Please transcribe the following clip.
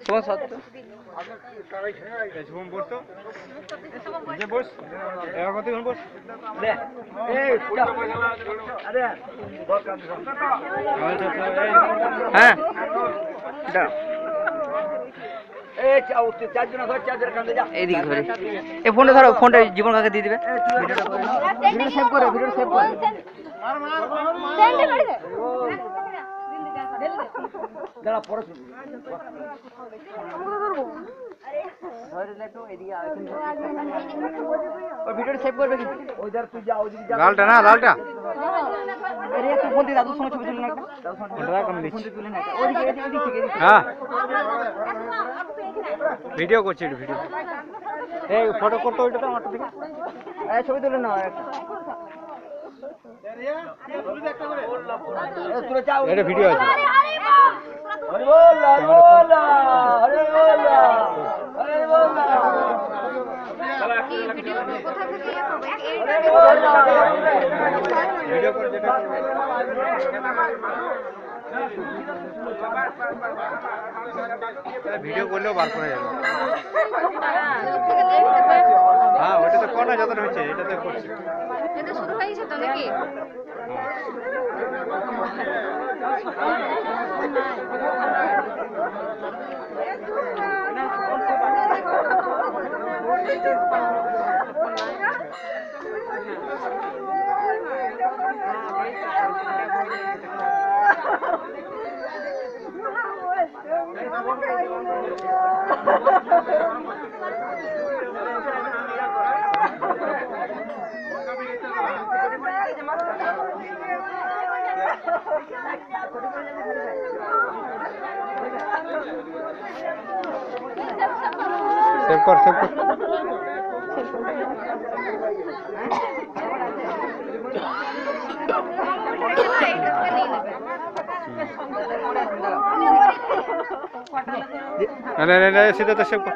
তোমার সাথে শুভম বস তো যে বস এবার কতক্ষণ বস হ্যাঁ এইদিকে ধরে এই ফোনটা ধরো, ফোনটা জীবন কাকে দিয়ে দিবে, ভিডিওটা সেভ করো, ভিডিওটা সেভ করো। দাঁড়া পরে ভিডিওটা সেভ করবে কিন্তু ওইদার তুই যা ওইদিকে যা লালটা না লালটা আরে তুই ফোন দিয়ে দাদুর সঙ্গে ছবি তুলে না একটা ফোনটা কম দিচ্ছি ফোন দিয়ে তুলে না একটা ওইদিকে এদিকে থেকে হ্যাঁ ভিডিও করছি একটু ভিডিও এই ফটো করতে ওইটা তো আমারটা থেকে এই ছবি তুলে নাও একটা তুলে যাও এটা ভিডিও আছে হরি বল হরি বল হরি বল হরি বল কি ভিডিও কোথা থেকে ভিডিও করে যেটা ভিডিও করলেও বার করা যাবে হ্যাঁ ওটা তো কোনা যতটা হচ্ছে এটাতে করছি এটা শুরু হয়েছে তো নাকি সেভ কর সেভ কর না না না সেটা তো সেভ কর